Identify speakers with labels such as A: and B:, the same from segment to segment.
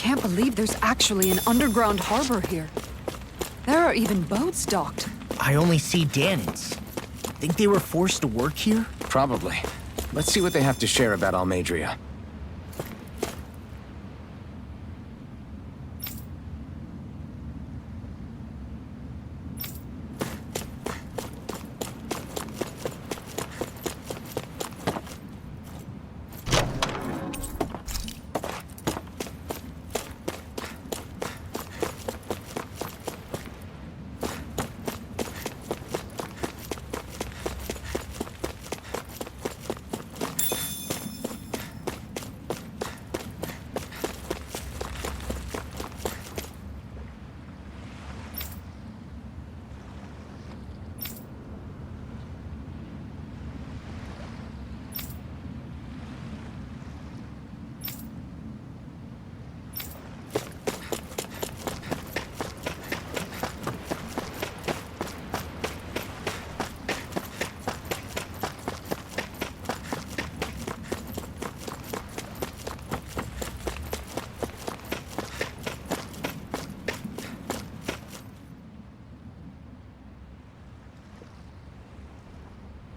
A: can't believe there's actually an underground harbor here. There are even boats docked.
B: I only see Danans. Think they were forced to work here?
C: Probably. Let's see what they have to share about Almedria.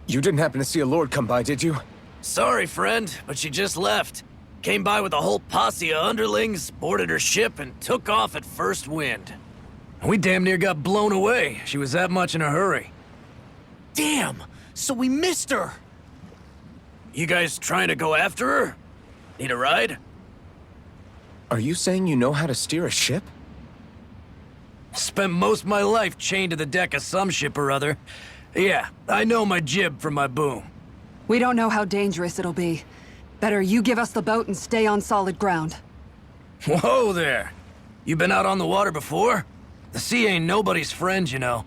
C: You didn't happen to see a lord come by, did you?
D: Sorry, friend, but she just left. Came by with a whole posse of underlings, boarded her ship, and took off at first wind. We damn near got blown away. She was that much in a hurry.
B: Damn! So we missed her!
D: You guys trying to go after her? Need a ride?
C: Are you saying you know how to steer a ship?
D: Spent most of my life chained to the deck of some ship or other. Yeah, I know my jib from my boom.
A: We don't know how dangerous it'll be. Better you give us the boat and stay on solid ground.
D: Whoa there! You been out on the water before? The sea ain't nobody's friend, you know.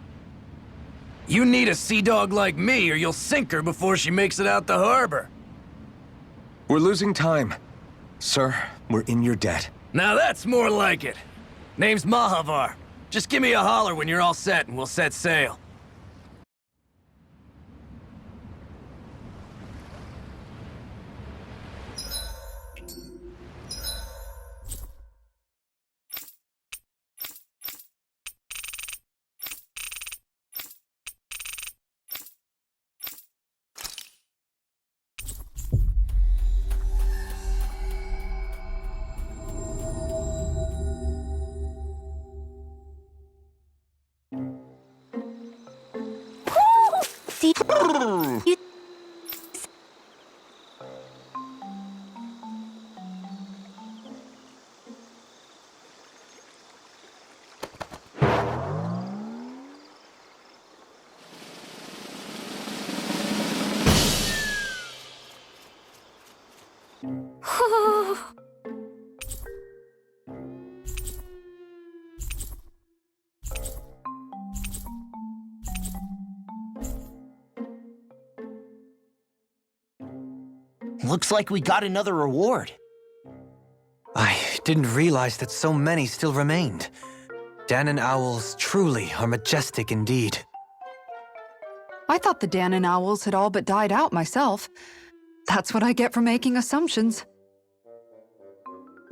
D: You need a sea dog like me or you'll sink her before she makes it out the harbor.
C: We're losing time. Sir, we're in your debt.
D: Now that's more like it. Name's Mahavar. Just give me a holler when you're all set and we'll set sail.
E: You...
B: Looks like we got another reward.
F: I didn't realize that so many still remained. Danan owls truly are majestic indeed.
A: I thought the Danan owls had all but died out myself. That's what I get for making assumptions.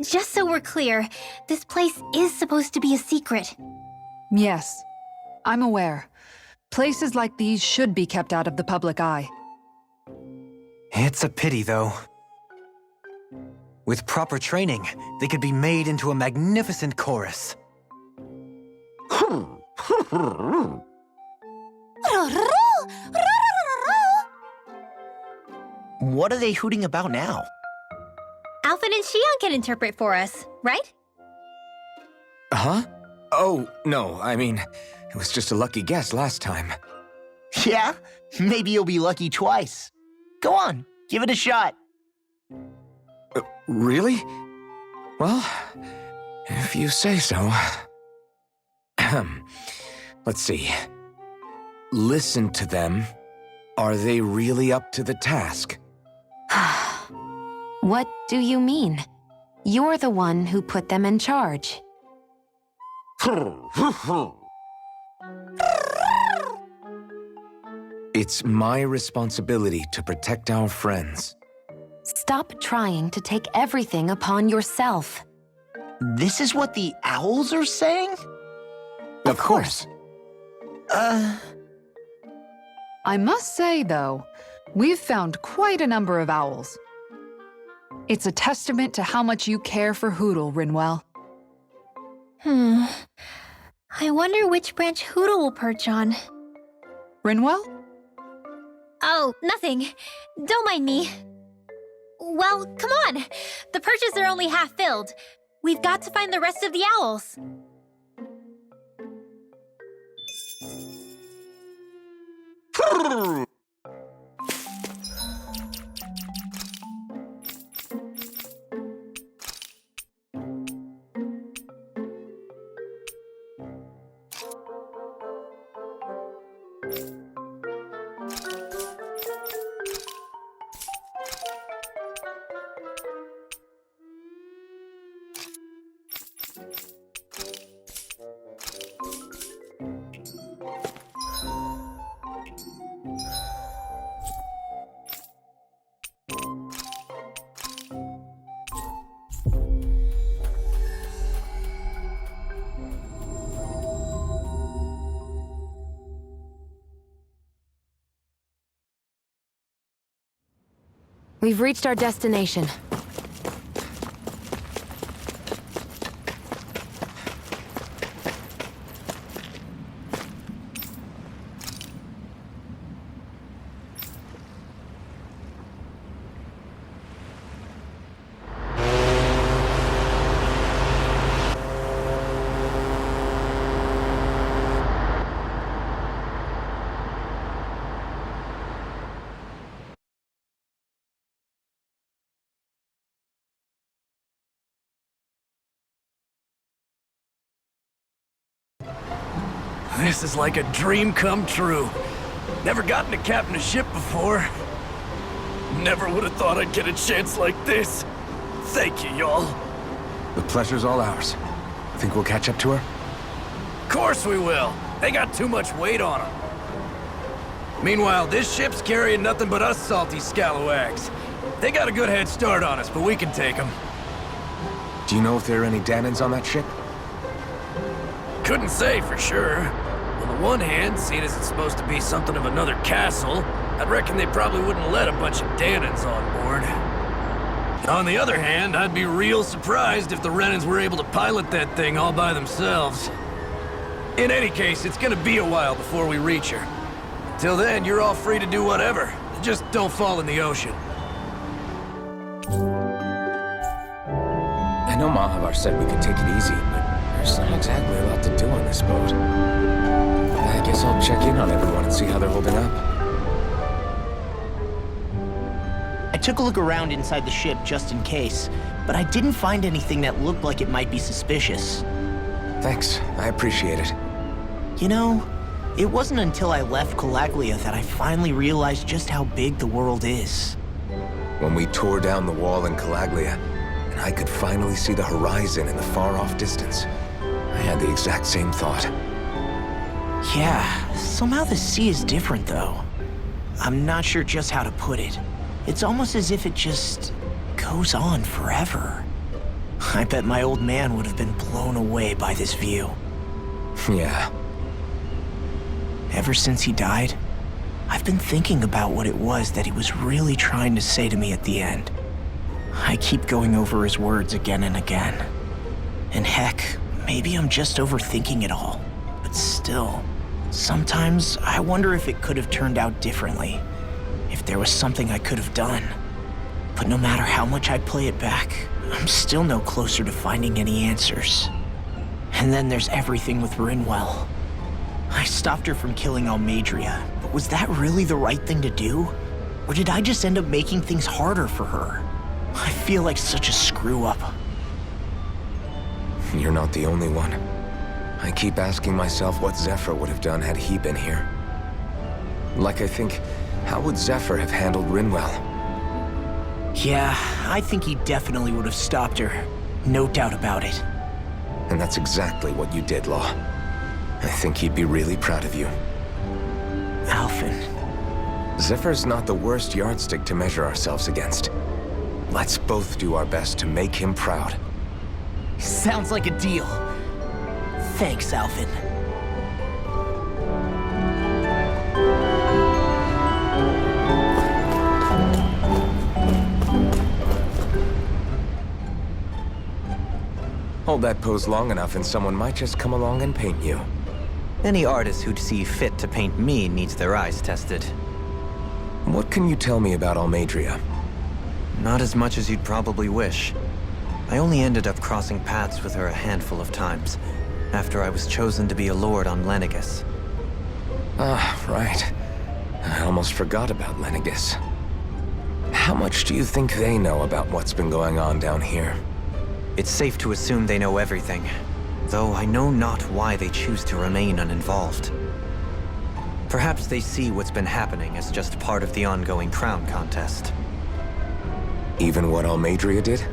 E: Just so we're clear, this place is supposed to be a secret.
A: Yes, I'm aware. Places like these should be kept out of the public eye.
F: It's a pity, though. With proper training, they could be made into a magnificent chorus.
B: What are they hooting about now?
E: Alphen and Shionne can interpret for us, right?
C: Huh? Oh, no, I mean, it was just a lucky guess last time.
B: Yeah? Maybe you'll be lucky twice. Go on, give it a shot.
C: Really? Well, if you say so. Let's see. Listen to them. Are they really up to the task?
G: What do you mean? You're the one who put them in charge.
C: It's my responsibility to protect our friends.
G: Stop trying to take everything upon yourself.
B: This is what the owls are saying?
C: Of course.
A: I must say, though, we've found quite a number of owls. It's a testament to how much you care for Hootle, Rinwell.
E: I wonder which branch Hootle will perch on.
A: Rinwell?
E: Oh, nothing. Don't mind me. Well, come on. The perches are only half filled. We've got to find the rest of the owls.
G: We've reached our destination.
D: This is like a dream come true. Never gotten to captain a ship before. Never would have thought I'd get a chance like this. Thank you, y'all.
C: The pleasure's all ours. Think we'll catch up to her?
D: Of course we will. They got too much weight on them. Meanwhile, this ship's carrying nothing but us salty scalawags. They got a good head start on us, but we can take them.
C: Do you know if there are any Danans on that ship?
D: Couldn't say for sure. On the one hand, seeing as it's supposed to be something of another castle, I'd reckon they probably wouldn't let a bunch of Danans on board. On the other hand, I'd be real surprised if the Renans were able to pilot that thing all by themselves. In any case, it's gonna be a while before we reach her. Till then, you're all free to do whatever. Just don't fall in the ocean.
C: I know Mahavar said we could take it easy, but there's not exactly a lot to do on this boat. I guess I'll check in on everyone and see how they're holding up.
B: I took a look around inside the ship just in case, but I didn't find anything that looked like it might be suspicious.
C: Thanks, I appreciate it.
B: You know, it wasn't until I left Colaglia that I finally realized just how big the world is.
C: When we tore down the wall in Colaglia, and I could finally see the horizon in the far-off distance, I had the exact same thought.
B: Yeah, somehow the sea is different though. I'm not sure just how to put it. It's almost as if it just goes on forever. I bet my old man would have been blown away by this view.
C: Yeah.
B: Ever since he died, I've been thinking about what it was that he was really trying to say to me at the end. I keep going over his words again and again. And heck, maybe I'm just overthinking it all. But still, sometimes I wonder if it could have turned out differently. If there was something I could have done. But no matter how much I play it back, I'm still no closer to finding any answers. And then there's everything with Rinwell. I stopped her from killing Almedria, but was that really the right thing to do? Or did I just end up making things harder for her? I feel like such a screw-up.
C: You're not the only one. I keep asking myself what Zephyr would have done had he been here. Like, I think, how would Zephyr have handled Rinwell?
B: Yeah, I think he definitely would have stopped her. No doubt about it.
C: And that's exactly what you did, Law. I think he'd be really proud of you.
B: Alphen.
C: Zephyr's not the worst yardstick to measure ourselves against. Let's both do our best to make him proud.
B: Sounds like a deal. Thanks, Alphen.
C: Hold that pose long enough and someone might just come along and paint you.
F: Any artist who'd see fit to paint me needs their eyes tested.
C: What can you tell me about Almedria?
F: Not as much as you'd probably wish. I only ended up crossing paths with her a handful of times, after I was chosen to be a lord on Lenegis.
C: Ah, right. I almost forgot about Lenegis. How much do you think they know about what's been going on down here?
F: It's safe to assume they know everything, though I know not why they choose to remain uninvolved. Perhaps they see what's been happening as just part of the ongoing crown contest.
C: Even what Almedria did?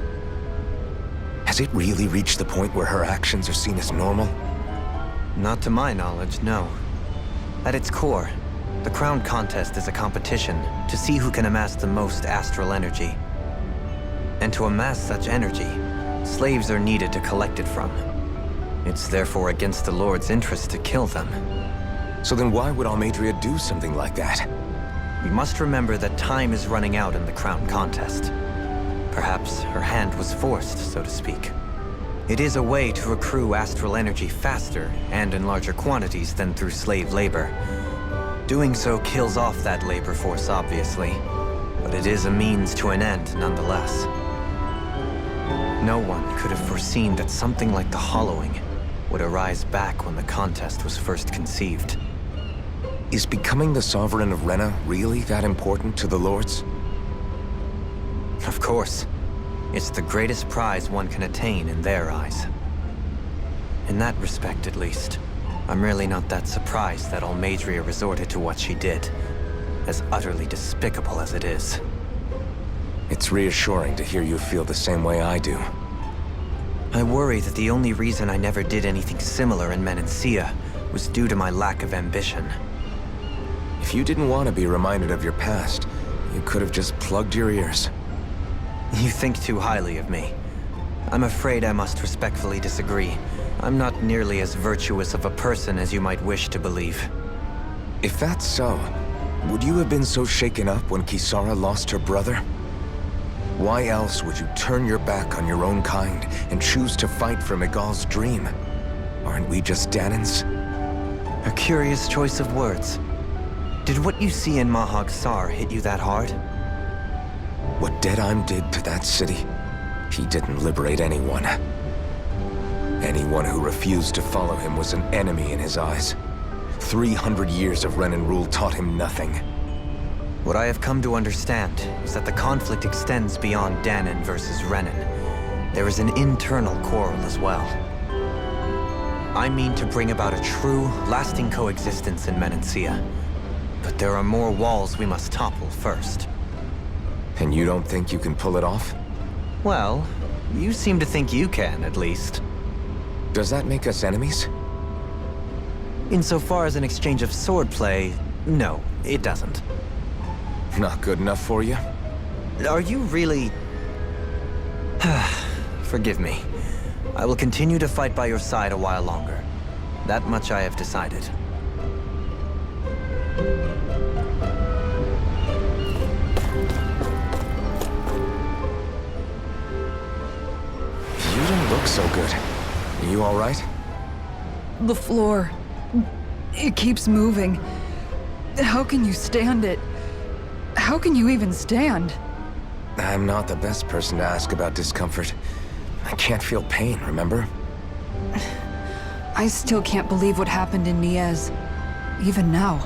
C: Has it really reached the point where her actions are seen as normal?
F: Not to my knowledge, no. At its core, the crown contest is a competition to see who can amass the most astral energy. And to amass such energy, slaves are needed to collect it from. It's therefore against the Lord's interest to kill them.
C: So then why would Almedria do something like that?
F: We must remember that time is running out in the crown contest. Perhaps her hand was forced, so to speak. It is a way to accrue astral energy faster and in larger quantities than through slave labor. Doing so kills off that labor force, obviously, but it is a means to an end nonetheless. No one could have foreseen that something like the Hollowing would arise back when the contest was first conceived.
C: Is becoming the Sovereign of Renna really that important to the Lords?
F: Of course. It's the greatest prize one can attain in their eyes. In that respect, at least, I'm really not that surprised that Almedria resorted to what she did, as utterly despicable as it is.
C: It's reassuring to hear you feel the same way I do.
F: I worry that the only reason I never did anything similar in Menancia was due to my lack of ambition.
C: If you didn't want to be reminded of your past, you could have just plugged your ears.
F: You think too highly of me. I'm afraid I must respectfully disagree. I'm not nearly as virtuous of a person as you might wish to believe.
C: If that's so, would you have been so shaken up when Kisara lost her brother? Why else would you turn your back on your own kind and choose to fight for Miguel's dream? Aren't we just Danans?
F: A curious choice of words. Did what you see in Mahag Sar hit you that hard?
C: What Deadheim did to that city, he didn't liberate anyone. Anyone who refused to follow him was an enemy in his eyes. 300 years of Renan rule taught him nothing.
F: What I have come to understand is that the conflict extends beyond Danan versus Renan. There is an internal quarrel as well. I mean to bring about a true, lasting coexistence in Menancia. But there are more walls we must topple first.
C: And you don't think you can pull it off?
F: Well, you seem to think you can, at least.
C: Does that make us enemies?
F: Insofar as an exchange of swordplay, no, it doesn't.
C: Not good enough for you?
F: Are you really... Forgive me. I will continue to fight by your side a while longer. That much I have decided.
C: You don't look so good. You all right?
A: The floor. It keeps moving. How can you stand it? How can you even stand?
C: I'm not the best person to ask about discomfort. I can't feel pain, remember?
A: I still can't believe what happened in Niez. Even now.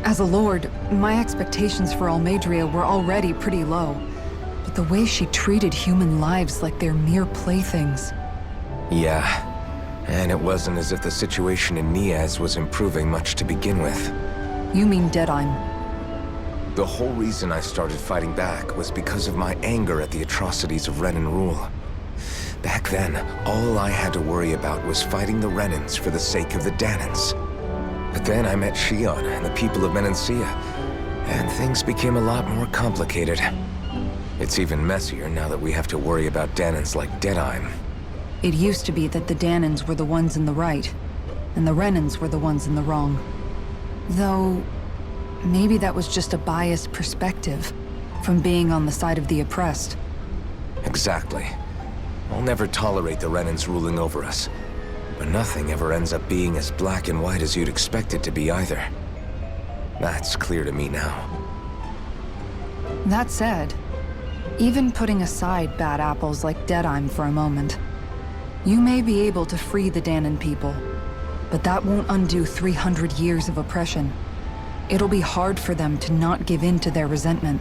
A: As a lord, my expectations for Almedria were already pretty low. But the way she treated human lives like they're mere playthings.
C: Yeah. And it wasn't as if the situation in Niez was improving much to begin with.
A: You mean Deadheim?
C: The whole reason I started fighting back was because of my anger at the atrocities of Renan rule. Back then, all I had to worry about was fighting the Renans for the sake of the Danans. But then I met Shionne and the people of Menancia, and things became a lot more complicated. It's even messier now that we have to worry about Danans like Deadheim.
A: It used to be that the Danans were the ones in the right, and the Renans were the ones in the wrong. Though, maybe that was just a biased perspective from being on the side of the oppressed.
C: Exactly. I'll never tolerate the Renans ruling over us. But nothing ever ends up being as black and white as you'd expect it to be either. That's clear to me now.
A: That said, even putting aside bad apples like Deadheim for a moment, you may be able to free the Danan people, but that won't undo 300 years of oppression. It'll be hard for them to not give in to their resentment.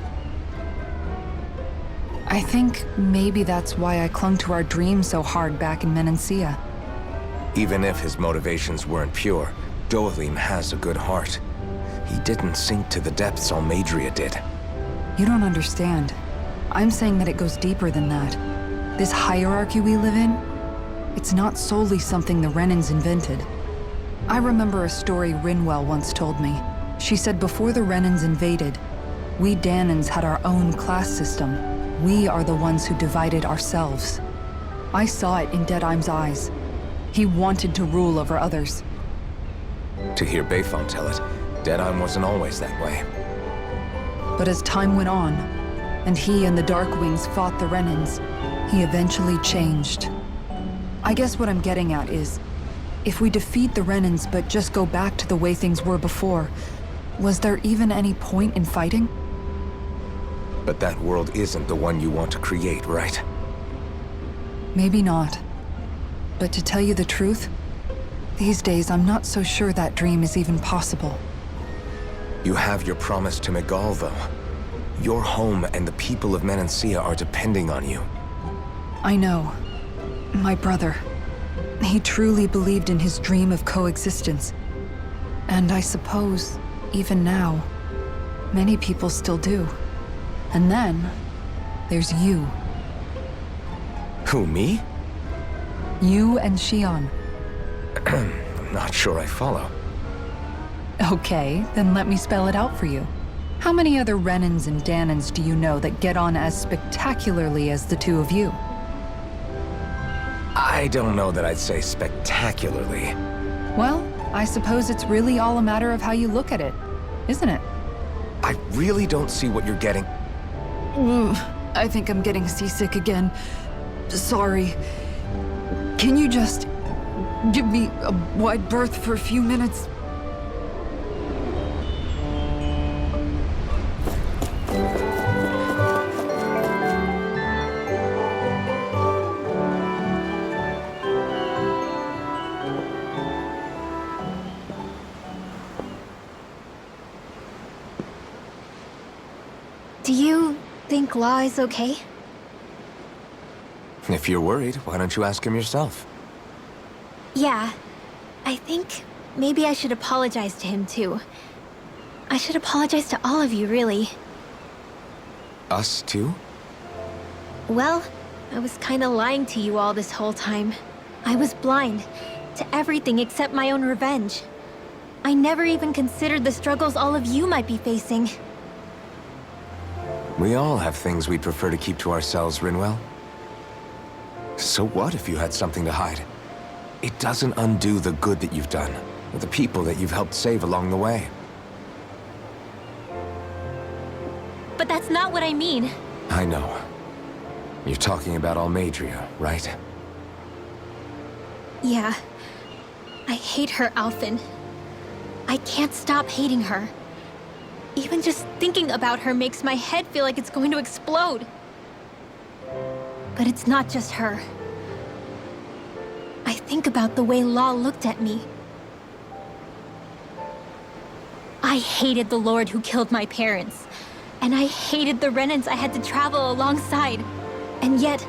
A: I think maybe that's why I clung to our dream so hard back in Menancia.
C: Even if his motivations weren't pure, Dohalim has a good heart. He didn't sink to the depths Almedria did.
A: You don't understand. I'm saying that it goes deeper than that. This hierarchy we live in, it's not solely something the Renans invented. I remember a story Rinwell once told me. She said before the Renans invaded, we Danans had our own class system. We are the ones who divided ourselves. I saw it in Deadheim's eyes. He wanted to rule over others.
C: To hear Bayfon tell it, Deadheim wasn't always that way.
A: But as time went on, and he and the Darkwings fought the Renans, he eventually changed. I guess what I'm getting at is, if we defeat the Renans but just go back to the way things were before, was there even any point in fighting?
C: But that world isn't the one you want to create, right?
A: Maybe not. But to tell you the truth, these days I'm not so sure that dream is even possible.
C: You have your promise to Megal, though. Your home and the people of Menancia are depending on you.
A: I know. My brother. He truly believed in his dream of coexistence. And I suppose, even now, many people still do. And then, there's you.
C: Who, me?
A: You and Shionne.
C: I'm not sure I follow.
A: Okay, then let me spell it out for you. How many other Renans and Danans do you know that get on as spectacularly as the two of you?
C: I don't know that I'd say spectacularly.
A: Well, I suppose it's really all a matter of how you look at it, isn't it?
C: I really don't see what you're getting.
A: I think I'm getting seasick again. Sorry. Can you just give me a wide berth for a few minutes?
E: Do you think Law is okay?
C: If you're worried, why don't you ask him yourself?
E: Yeah. I think maybe I should apologize to him too. I should apologize to all of you, really.
C: Us too?
E: Well, I was kinda lying to you all this whole time. I was blind to everything except my own revenge. I never even considered the struggles all of you might be facing.
C: We all have things we'd prefer to keep to ourselves, Rinwell. So what if you had something to hide? It doesn't undo the good that you've done, or the people that you've helped save along the way.
E: But that's not what I mean.
C: I know. You're talking about Almedria, right?
E: Yeah. I hate her, Alphen. I can't stop hating her. Even just thinking about her makes my head feel like it's going to explode. But it's not just her. I think about the way Law looked at me. I hated the Lord who killed my parents. And I hated the Renans I had to travel alongside. And yet,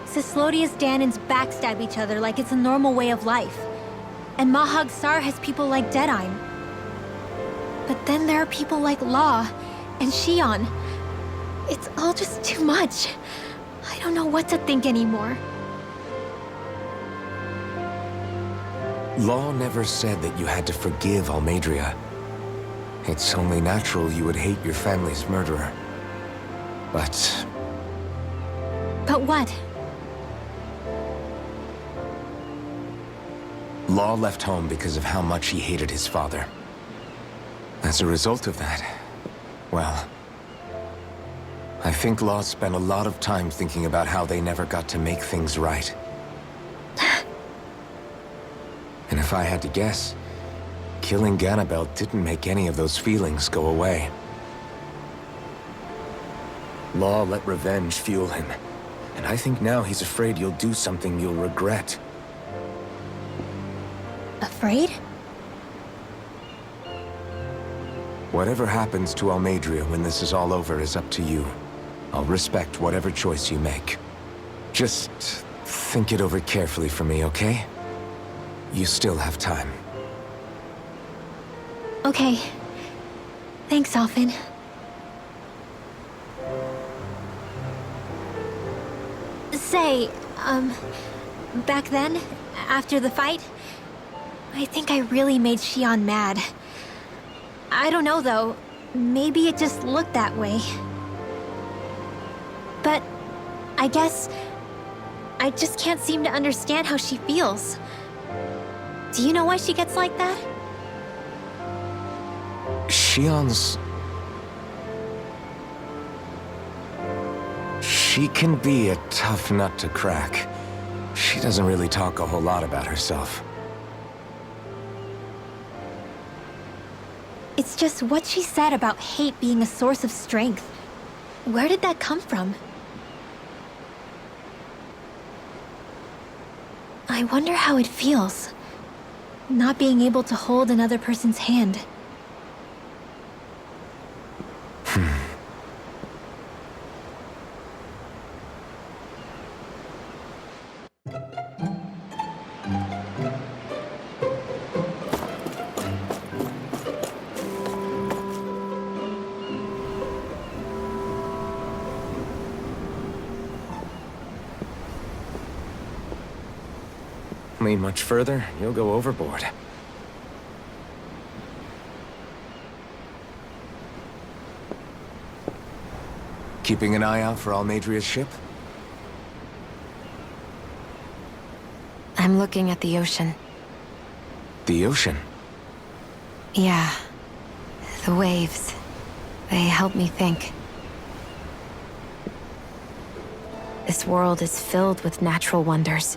E: Cislodia's Danans backstab each other like it's a normal way of life. And Mahag Sar has people like Deadheim. But then there are people like Law and Shionne. It's all just too much. I don't know what to think anymore.
C: Law never said that you had to forgive Almedria. It's only natural you would hate your family's murderer. But
E: But what?
C: Law left home because of how much he hated his father. As a result of that, well, I think Law spent a lot of time thinking about how they never got to make things right. And if I had to guess, killing Ganabelt didn't make any of those feelings go away. Law let revenge fuel him, and I think now he's afraid you'll do something you'll regret.
E: Afraid?
C: Whatever happens to Almedria when this is all over is up to you. I'll respect whatever choice you make. Just think it over carefully for me, okay? You still have time.
E: Okay. Thanks, Alphen. Say, back then, after the fight, I think I really made Shionne mad. I don't know, though. Maybe it just looked that way. But I guess I just can't seem to understand how she feels. Do you know why she gets like that?
C: Shionne's... She can be a tough nut to crack. She doesn't really talk a whole lot about herself.
E: It's just what she said about hate being a source of strength. Where did that come from? I wonder how it feels, not being able to hold another person's hand.
C: Lean much further, you'll go overboard. Keeping an eye out for Almedria's ship?
G: I'm looking at the ocean.
C: The ocean?
G: Yeah. The waves. They help me think. This world is filled with natural wonders.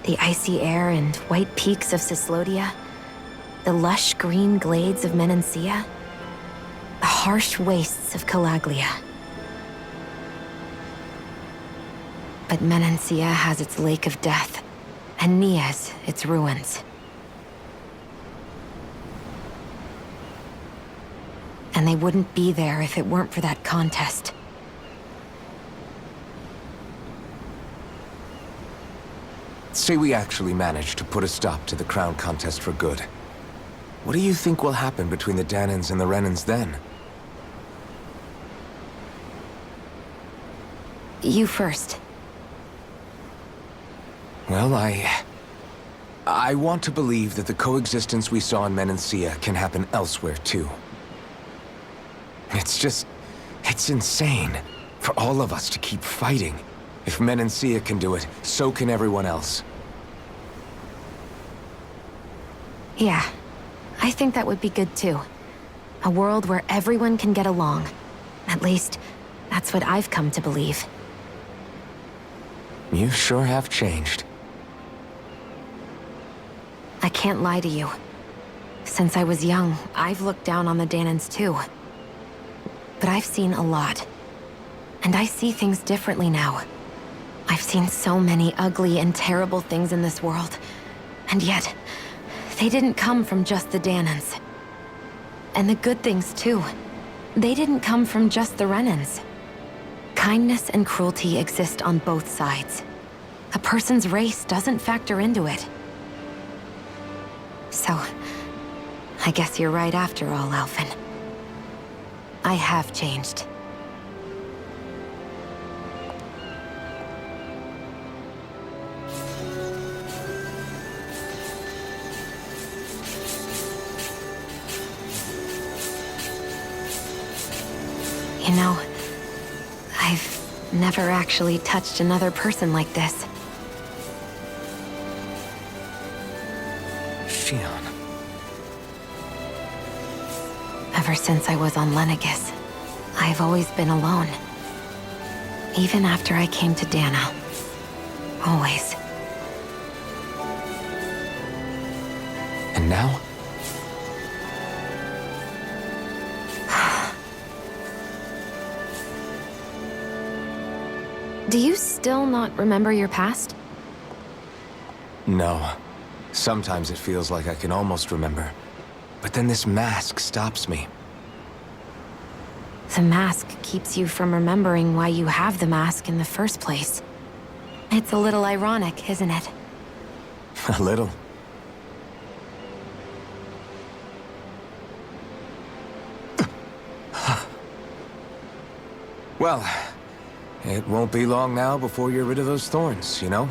G: The icy air and white peaks of Cyslodia, the lush green glades of Menancia, the harsh wastes of Calaglia. But Menancia has its Lake of Death, and Nias its ruins. And they wouldn't be there if it weren't for that contest.
C: Say we actually managed to put a stop to the crown contest for good. What do you think will happen between the Dahnans and the Renans then?
G: You first.
C: Well, I want to believe that the coexistence we saw in Menancia can happen elsewhere, too. It's insane for all of us to keep fighting. If Menancia can do it, so can everyone else.
G: Yeah, I think that would be good too. A world where everyone can get along. At least, that's what I've come to believe.
C: You sure have changed.
G: I can't lie to you. Since I was young, I've looked down on the Dahnans too. But I've seen a lot. And I see things differently now. I've seen so many ugly and terrible things in this world. And yet, they didn't come from just the Dahnans. And the good things too. They didn't come from just the Renans. Kindness and cruelty exist on both sides. A person's race doesn't factor into it. So, I guess you're right after all, Alphen. I have changed. You know, I've never actually touched another person like this.
C: Shionne.
G: Ever since I was on Lenegis, I've always been alone. Even after I came to Dana. Always.
C: And now?
G: Do you still not remember your past?
C: No. Sometimes it feels like I can almost remember. But then this mask stops me.
G: The mask keeps you from remembering why you have the mask in the first place. It's a little ironic, isn't it?
C: A little. Well, it won't be long now before you're rid of those thorns, you know?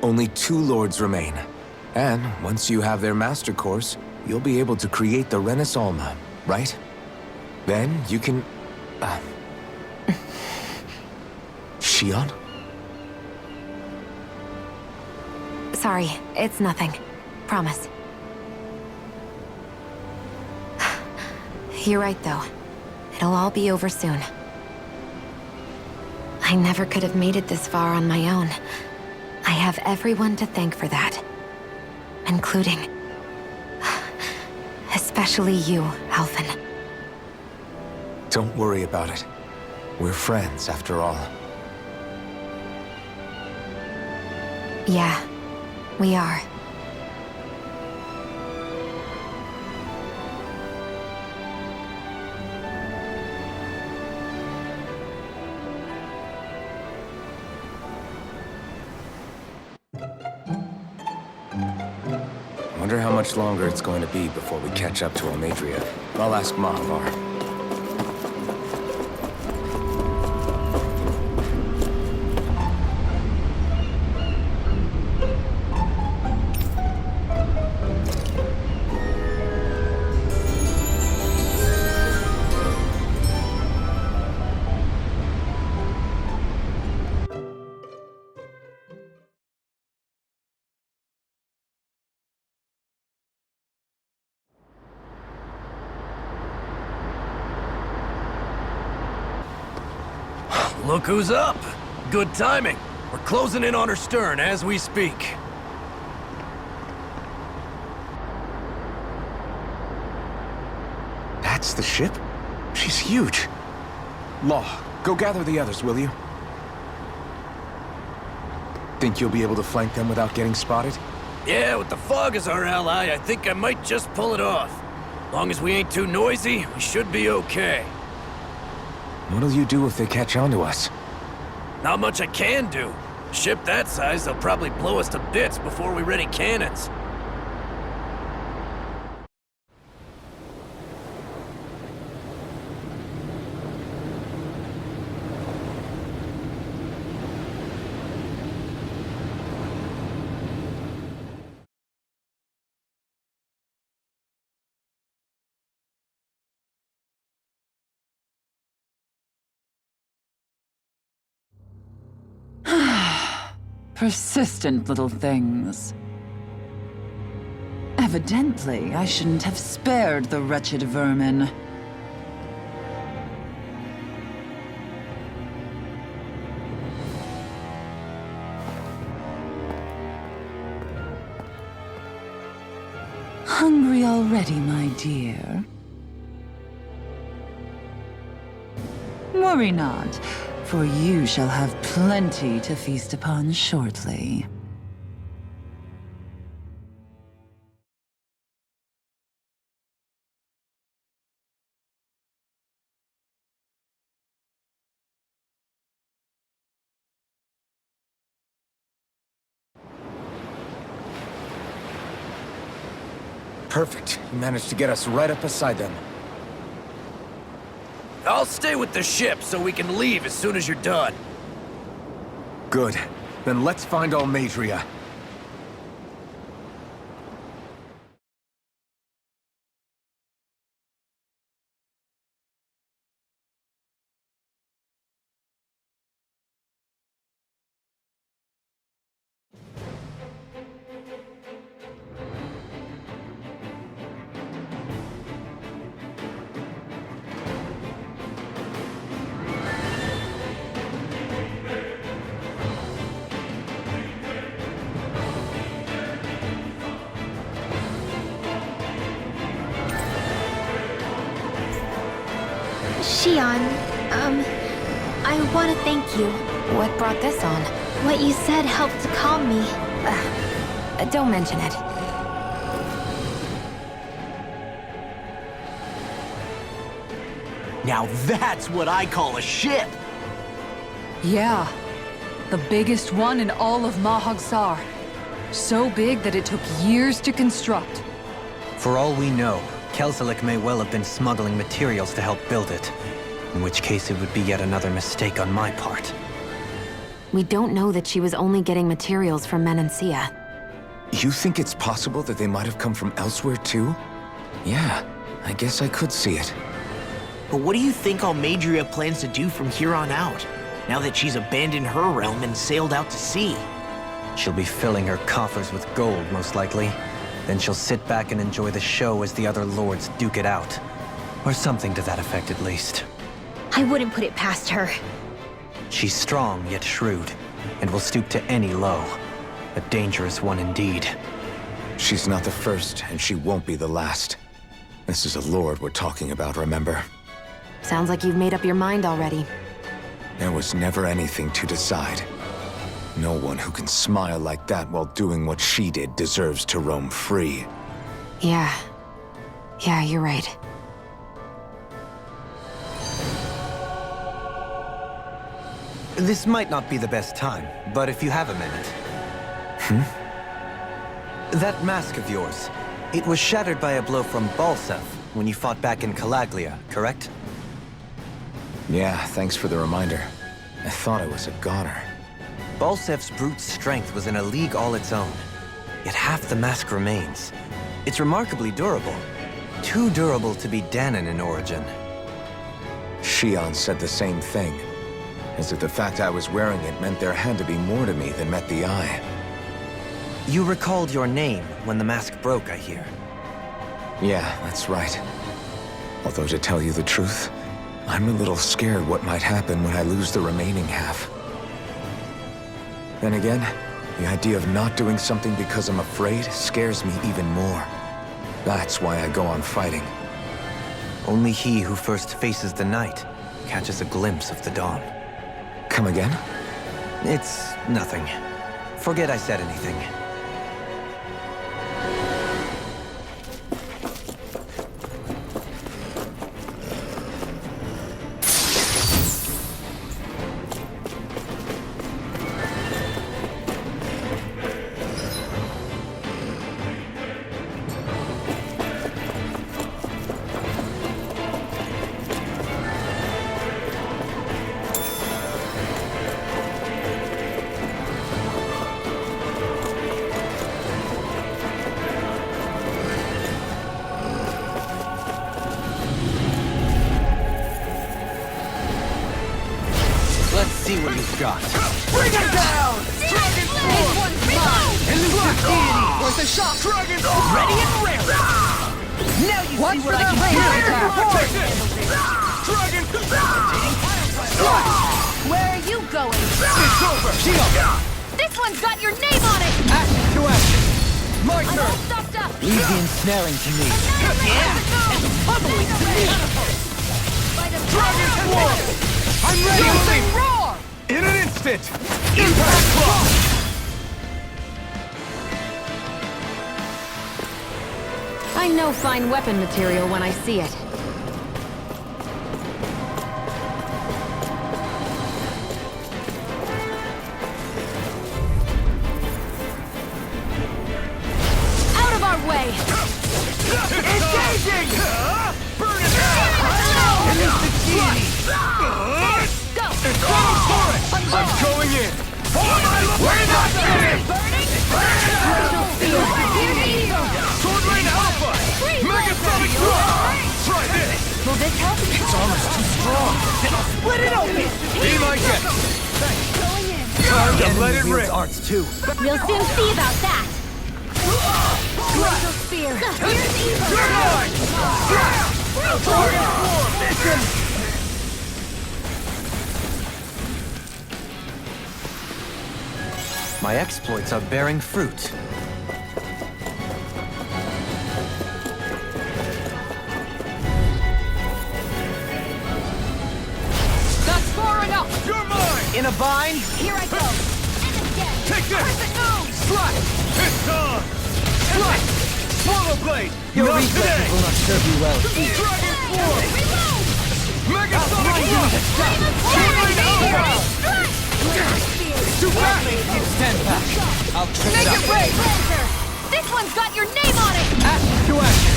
C: Only 2 lords remain. And once you have their master course, you'll be able to create the Renis Alma, right? Then you can... Shionne?
G: Sorry, it's nothing. Promise. You're right, though. It'll all be over soon. I never could have made it this far on my own. I have everyone to thank for that. Including... especially you, Alphen.
C: Don't worry about it. We're friends, after all.
G: Yeah, we are.
C: Wonder how much longer it's going to be before we catch up to Almedria. I'll ask Mahavar.
D: Look who's up! Good timing. We're closing in on her stern as we speak.
C: That's the ship? She's huge. Law, go gather the others, will you? Think you'll be able to flank them without getting spotted?
D: Yeah, with the fog as our ally, I think I might just pull it off. Long as we ain't too noisy, we should be okay.
C: What'll you do if they catch on to us?
D: Not much I can do. A ship that size, they'll probably blow us to bits before we ready cannons.
H: Persistent little things. Evidently, I shouldn't have spared the wretched vermin. Hungry already, my dear? Worry not, for you shall have plenty to feast upon shortly.
C: Perfect. You managed to get us right up beside them.
D: I'll stay with the ship so we can leave as soon as you're done.
C: Good. Then let's find Almedria.
E: Shionne, I want to thank you.
G: What brought this on?
E: What you said helped to calm me.
G: Don't mention it.
B: Now that's what I call a ship!
A: Yeah. The biggest one in all of Mahagsar. So big that it took years to construct.
F: For all we know, Kelzelik may well have been smuggling materials to help build it. In which case it would be yet another mistake on my part.
G: We don't know that she was only getting materials from Menancia.
C: You think it's possible that they might have come from elsewhere too? Yeah, I guess I could see it.
B: But what do you think Almedria plans to do from here on out, now that she's abandoned her realm and sailed out to sea?
F: She'll be filling her coffers with gold, most likely. Then she'll sit back and enjoy the show as the other lords duke it out. Or something to that effect, at least.
E: I wouldn't put it past her.
F: She's strong, yet shrewd, and will stoop to any low. A dangerous one indeed.
C: She's not the first, and she won't be the last. This is a lord we're talking about, remember?
G: Sounds like you've made up your mind already.
C: There was never anything to decide. No one who can smile like that while doing what she did deserves to roam free.
G: Yeah, you're right.
F: This might not be the best time, but if you have a minute... That mask of yours, it was shattered by a blow from Balseph when you fought back in Calaglia, correct?
C: Yeah, thanks for the reminder. I thought I was a goner.
F: Balseph's brute strength was in a league all its own. Yet half the mask remains. It's remarkably durable. Too durable to be Danon in origin.
C: Shionne said the same thing. As if the fact I was wearing it meant there had to be more to me than met the eye.
F: You recalled your name when the mask broke, I hear.
C: Yeah, that's right. Although to tell you the truth, I'm a little scared what might happen when I lose the remaining half. Then again, the idea of not doing something because I'm afraid scares me even more. That's why I go on fighting.
F: Only he who first faces the night catches a glimpse of the dawn.
C: Come again?
F: It's nothing. Forget I said anything. Let's see what you've got.
D: Bring him down! Dragon form! Elusive deity!
I: Worth a shot!
D: Dragon form! Ready and ready!
I: Now you see what I can do!
D: Dragon
I: Where are you going?
D: It's over! Shionne!
I: This one's got your name on it!
F: Action to action! My
I: I'm
F: turn!
I: all stuffed up!
F: Leave the ensnaring to me.
I: Yeah! And the pummeling to me!
D: Dragon form! I'm ready to leap!
I: Roar!
D: In an instant! Impact block!
G: I know fine weapon material when I see it.
I: Out of our way!
D: Engaging! Burn it down! Elusive deity!
I: Go!
D: I'm going in! We're not finished! Sword Rain Alpha! Megasonic Thrust! Try this!
I: Will this help?
D: It's almost too strong! Then I'll split it open! Be my guest! Time to let it rip!
F: Arts too.
E: We'll soon see about that.
I: Torrential spear!
D: Dragon form! Mission!
F: My exploits are bearing fruit. a bind?
I: Here I go! And again!
J: Take this!
I: Perfect move!
J: Slap! It's on! Slap! Swallow blade!
F: Your
J: Not
F: reflexes
J: today!
F: will not serve you well.
J: Dragon form!
I: Reload!
J: Mega Sonic Thrust! Chain Alpha! Too fast!
F: Stand back. I'll trip
I: Make
F: it
I: it
F: up.
I: rain! Blazer! This one's got your name on it!
F: Action to action.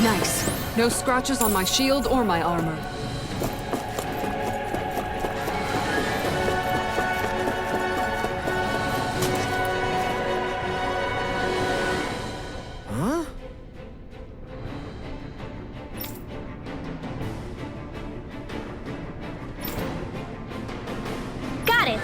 A: Nice. No scratches on my shield or my armor.
E: Got it!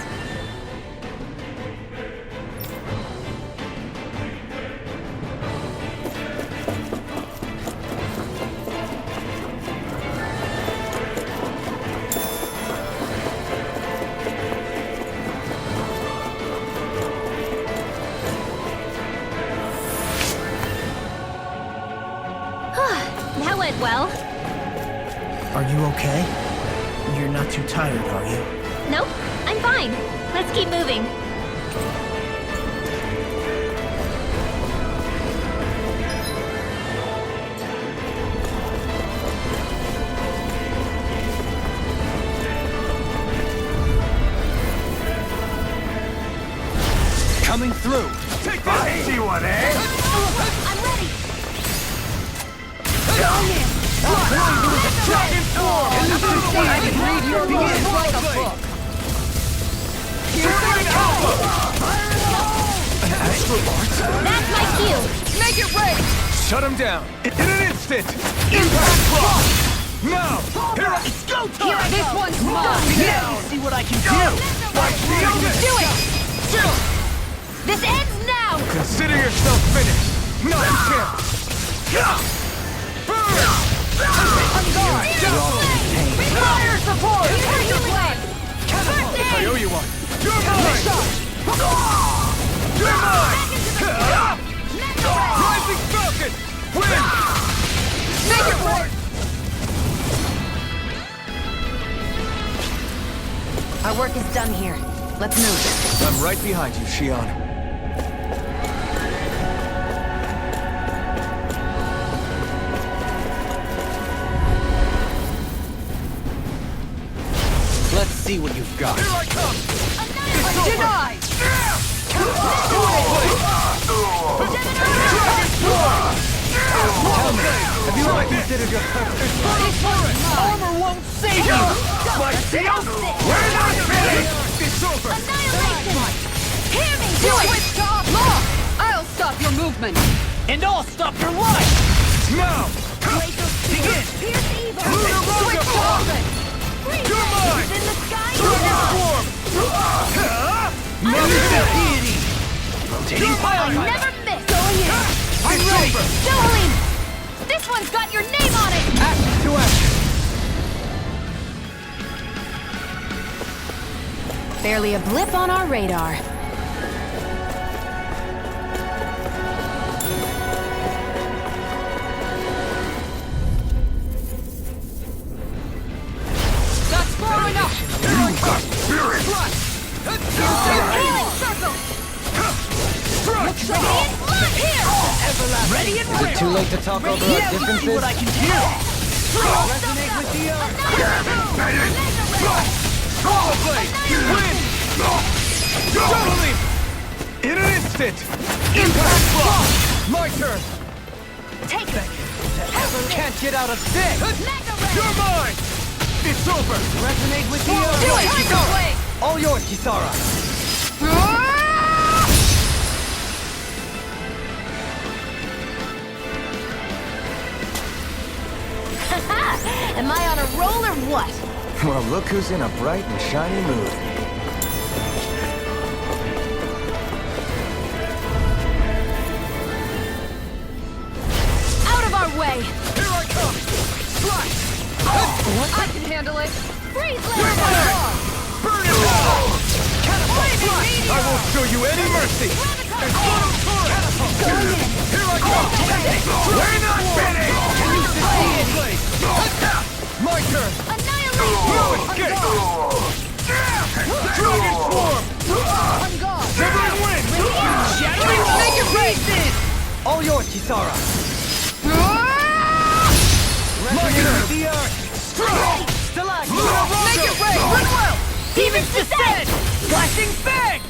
E: That went well.
B: Are you okay? You're not too tired, are you?
E: Nope, I'm fine. Let's keep moving.
F: Coming through.
J: Take that easy one, eh?
I: I'm ready!
J: Dragon form!
A: I can read your words like a book.
J: Chain Alpha!
E: That's my cue!
I: Make it rain!
J: Shut him down! In an instant! Impact block! Now! Here I... It's go time!
A: This one's mine.
J: Now! See what I can do! Watch me
I: Do it! This ends now!
J: Consider yourself finished! Not a chance! Burn!
I: On guard! Fire support! Here's your plan!
J: I owe you one! You're mine! You're mine! Rising Falcon! Win!
I: Make it rain!
G: Our work is done here. Let's move.
J: I'm right behind you, Shionne.
F: Let's see what you've got.
J: Here I come!
I: Denied!
F: Tell me, have you ever considered your purpose?
J: Armor won't save you! My shield? We're not finished! It's over!
I: Annihilation! Hear me!
A: Do it! Law! I'll stop your movement.
D: And I'll stop your life!
J: Now!
I: Begin! Pierce evil!
J: Switch off! You're mine!
I: In the sky!
J: Dragon form!
D: Deity! Rotating
I: I
D: fire!
I: never miss! Going in!
J: I'm ready!
I: Dohalim! This one's got your name on it!
F: Action to action.
G: Barely a blip on our radar.
A: That's far enough.
J: Spirit!
I: Healing circle! Radiant blood here!
D: Ready and
F: Is it too late to talk over our differences?
D: see what I can do!
F: Resonate with the earth.
J: Swallow blade! Win! Dohalim! In an instant! Impact block! My turn!
I: Take it!
F: Can't get out of this.
J: You're mine! It's over!
F: Resonate with the
I: Do
F: earth.
I: it! Kisara!
F: All yours, Kisara.
I: Am I on a roll or what?
C: Well, look who's in a bright and shiny mood.
I: Out of our way!
J: Here I come! Slash!
A: I can handle it.
I: Freeze
J: You're
I: laser!
J: mine! Burn it all! Catapult! Slash! I won't show you any mercy! And photo turret! Here I come! We're not finished! Can you see it? My My turn!
I: Annihilate!
J: Dragon Swarm!
I: On guard!
J: Shivering Wind!
I: Shattering make your pieces!
F: All yours, Kisara.
J: Resonate with the earth!
F: Strike! Stalagmite!
I: Make it rain! Rinwell! Demons descend! Flashing fang!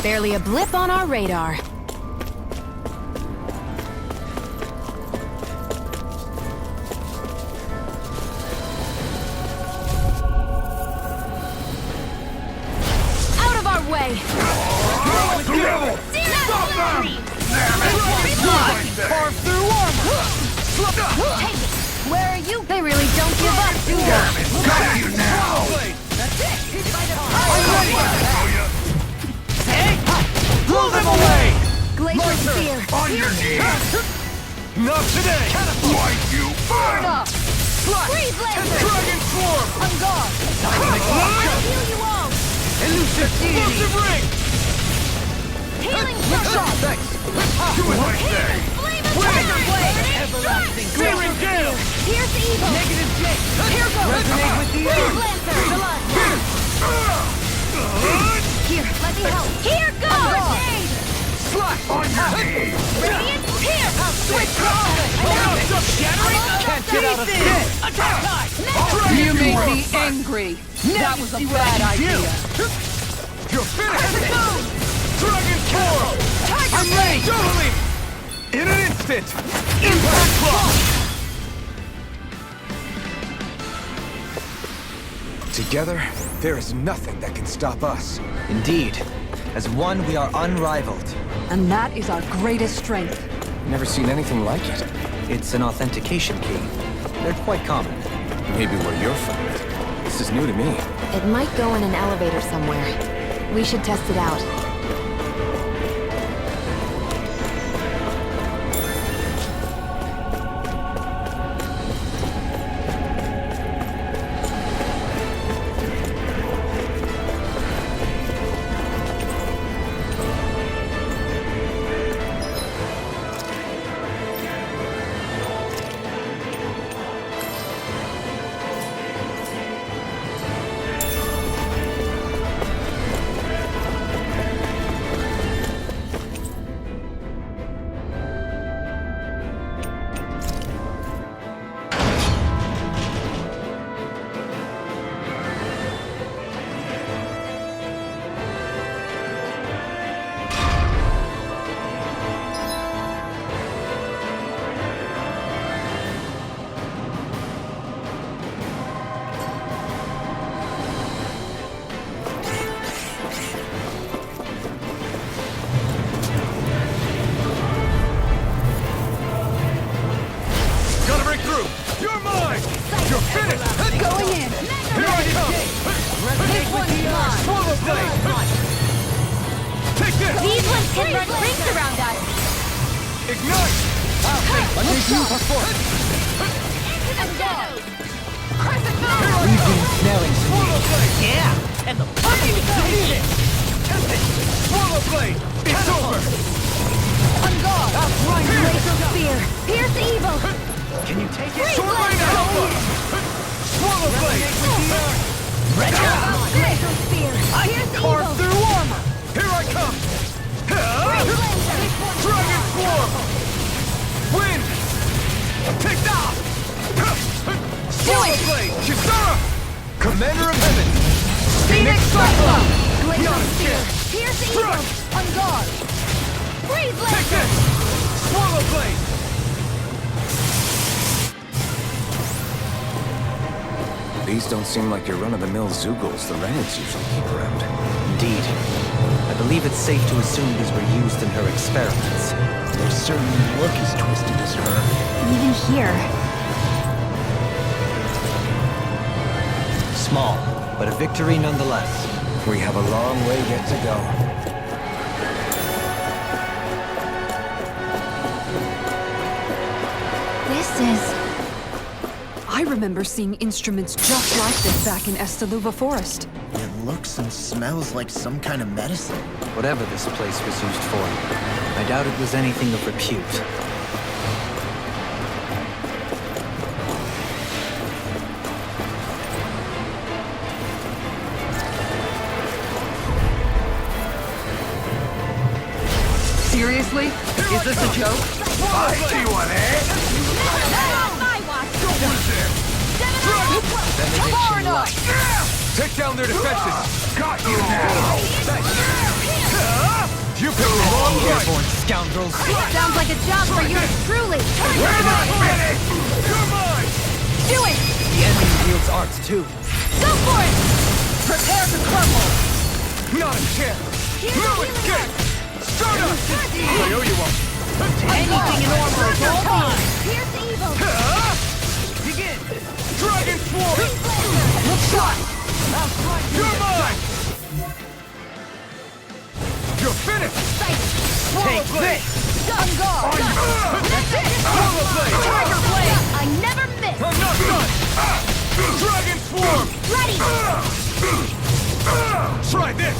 G: Barely a blip on our radar. Out of our way!
J: Stop them! Carve through armor!
I: Where are you?
G: They really don't give up, do they?
J: Got you now!
I: That's it!
J: I'm ready! Blow them away!
G: Glacial Spear!
J: On your knees! Not today! Wipe you!
I: Burn up!
J: Slash! Dragon Swarm!
I: On guard!
G: I'll heal you all!
J: Elusive Explosive Ring!
G: Healing
J: Shot! Thanks! Do as I say!
I: Everlasting
J: Searing Gale!
G: Here's evil!
I: Negative J! Here goes!
J: Resonate with the earth!
G: Here, let me help! Here goes!
J: Slash! On your knees!
G: Radiant, here!
I: Switch
J: Shattering!
I: Can't get out of this! Attack time!
J: You
I: made me angry! That was a bad idea!
J: You're finished! Dragon Form!
I: I'm ready!
J: Dohalim! In an instant! Impact Block!
C: Together, there is nothing that can stop us.
F: Indeed. As one, we are unrivaled.
A: And that is our greatest strength.
C: Never seen anything like it.
F: It's an authentication key. They're quite common.
C: Maybe where you're from. This is new to me.
G: It might go in an elevator somewhere. We should test it out.
J: Kisara! Commander of Heaven!
I: Phoenix Cyclone!
J: Glacial Spear!
I: Pierce evil! On guard! Freeze
J: Take this! Swallow Blade!
C: These don't seem like your run-of-the-mill Zoogles the Renans usually keep around.
F: Indeed. I believe it's safe to assume these were used in her experiments.
B: They certainly look as twisted as her.
G: Even here.
F: Small, but a victory nonetheless.
C: We have a long way yet to go.
G: This is...
A: I remember seeing instruments just like this back in Estaluva Forest.
B: It looks and smells like some kind of medicine.
F: Whatever this place was used for, I doubt it was anything of repute.
I: Seriously? Is this a joke?
J: I see one, eh?
I: Far enough!
J: Take down their defenses! Got you now! You picked the wrong fight!
F: Airborne scoundrels!
E: Sounds like a job for yours truly.
J: We're not finished! You're mine!
E: Do it!
F: The enemy wields arts too.
E: Go for it!
I: Prepare to crumble!
J: Not a chance! No escape! Start up! I owe you one!
I: Anything in armor is all mine!
E: Here's the evil!
J: Begin! Dragon Swarm!
I: Look shot!
J: You're mine! You're finished!
I: Take this! On guard!
J: That's it! Swallow Blade!
I: Tiger Blade!
E: I never miss!
J: I'm not done! Dragon Swarm!
E: Ready!
J: Try this!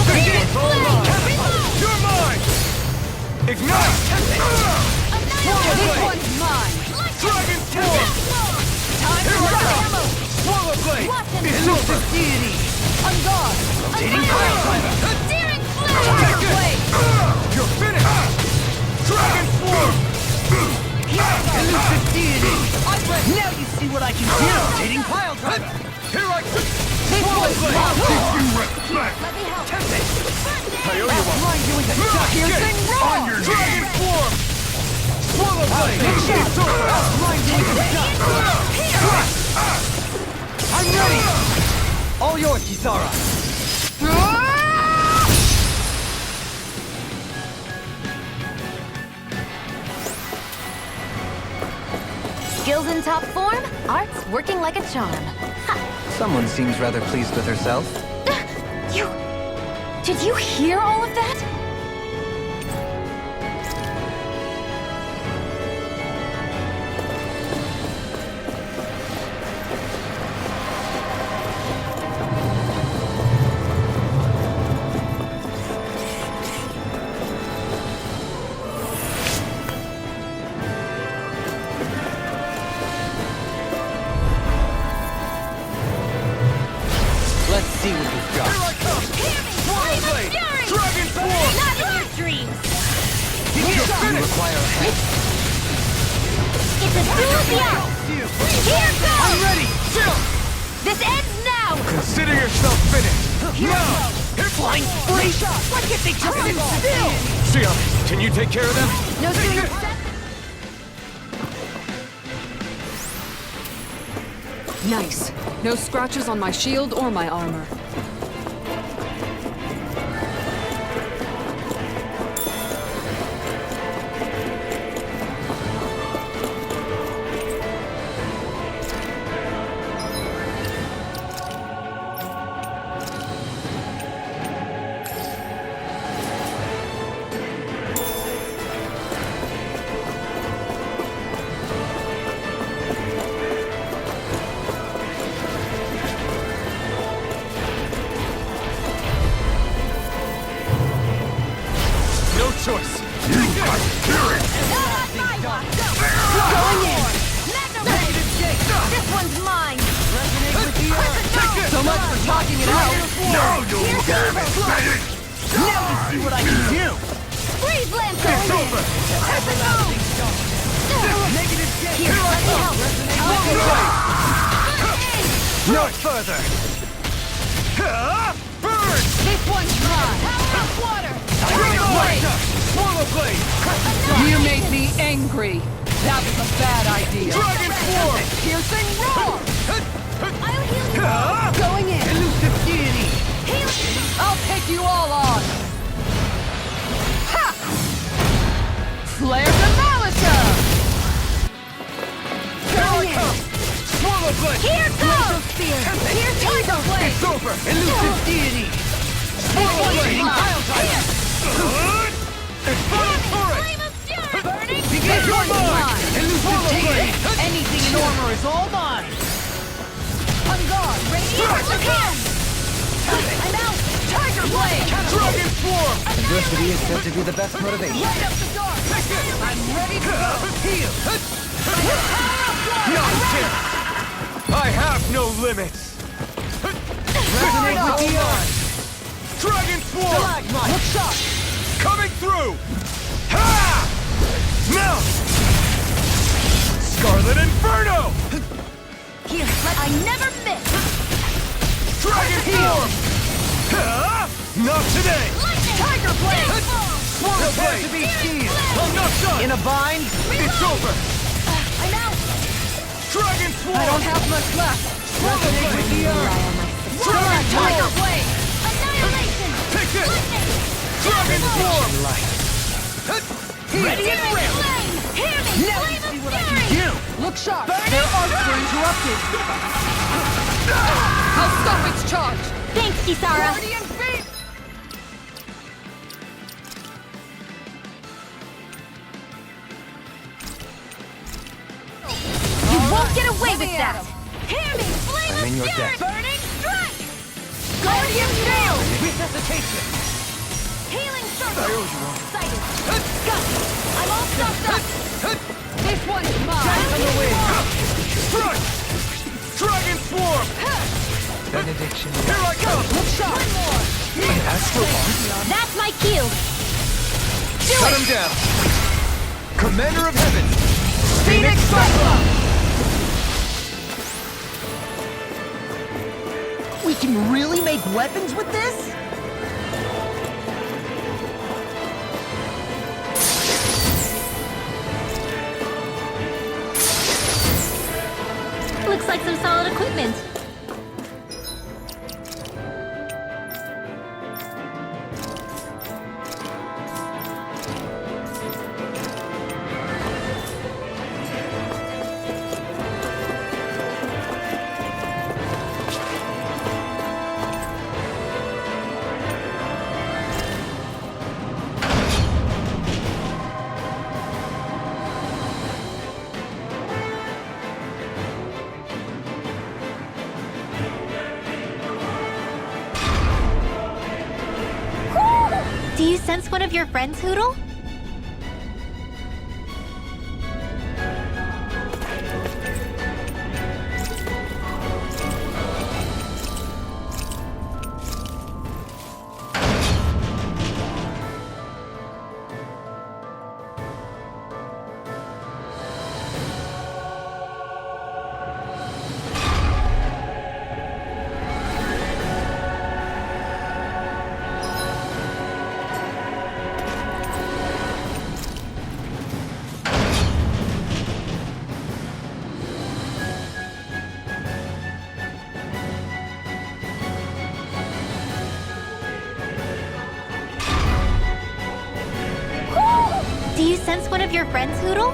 E: Phoenix Blade!
J: You're mine! Ignite!
I: This one's mine!
J: Dragon Swarm!
I: Time to ammo!
J: Swallow Blade!
I: Elusive deity! On guard!
J: Hitting pile driver!
E: Searing
J: Take
I: Tiger
J: it!
I: Blade!
J: You're finished! Dragon Swarm!
I: Elusive deity! Now you see what I can do! Rotating pile driver!
J: Here I come!
I: This one's mine!
J: You respect!
E: Let me help.
J: I owe you one!
I: Mind doing the piercing roar!
J: On your Dragon Swarm! Swallow Blade! It's over!
I: Mind doing the
F: I'm ready! All yours, Kisara!
G: Skills in top form, art's working like a charm. Ha!
F: Someone seems rather pleased with herself.
G: Did you hear all of that?
F: Let's see what you've got.
J: Here I come! Swallow Blade!
E: Fury!
J: Dragon Swarm!
E: Not in your dreams!
J: You're
F: You
J: finished!
F: require a hand.
E: It's a duel yell! Here goes!
J: I'm ready! Chill!
E: This ends now!
J: Consider yourself finished! Now! Here
I: flying free! Why can't they just sit still?
J: Shionne, can you take care of them?
E: No sooner said.
A: Nice. No scratches on my shield or my armor.
J: No choice! You got spirit!
E: Going in! This one's mine!
I: So much for talking it out!
J: Now you'll damn it, Bennett!
I: Now you see what I can do!
E: Freeze Lancer!
J: It's over!
E: Here, let me help!
J: No further! Burn!
I: This one's mine!
E: Water!
J: Dragon Blade! Swallow Blade!
I: You made me angry! That was a bad idea!
J: Dragon Swarm!
I: Piercing roar!
E: I'll heal you!
I: Going in! Elusive deity! I'll take you all on! Ha! Flare the Malisa!
J: Going in! Swallow Blade!
E: Here goes! Here's Tiger Blade!
J: It's over!
I: Elusive deity!
J: Swallow Blade!
I: Pile driver!
J: Explode turret!
E: Flame of Fury! Burning!
I: This one's mine! Elusive
J: Swallow
I: deity!
J: Blade!
I: Anything in armor is all mine! On guard!
E: Radiant again!
I: I'm out! Tiger Blade!
J: Dragon Swarm!
K: Adversity is said to be the best motivation.
I: Light up the dark! I'm ready to go!
J: Heal! Nonsense! I have no limits!
K: Resonate with the eye.
J: Dragon Swarm!
K: Stalagmite. Look sharp.
J: Coming through! Ha! Now! Scarlet Inferno!
I: Here, I never miss!
J: Dragon Swarm! Ha! Not today!
I: Tiger Blade!
K: Prepare to be seized.
J: I'm not done!
K: In a bind.
J: It's over!
I: I'm out!
J: Dragon Swarm!
K: I don't have much left. Resonate with the eye.
I: Tiger Blade! Annihilation!
J: Take this! Dragon Swarm!
I: Ready and ready! Hear me!
K: Now you see what I can do. Look sharp. Their arcs were interrupted.
I: I'll stop its charge!
E: Thanks, Kisara.
I: Guardian Beam!
E: You won't get away with that.
I: Hear me! Flame
K: I'm in your debt.
I: Burning Strike! Guardian Shield!
K: Resuscitation.
I: Healing Circle! Sighted! Got it! I'm all stocked up! This one's mine!
J: Strike! Dragon Swarm!
K: Benediction.
J: Here I come!
K: Look sharp.
I: One more!
K: An astral bond.
E: That's my cue.
J: Shut him down! Commander of Heaven!
I: Phoenix Cyclone!
K: We can really make weapons with this?
E: Looks like some solid equipment. Do you sense one of your friends, Hootle? Do you sense one of your friends, Hootle?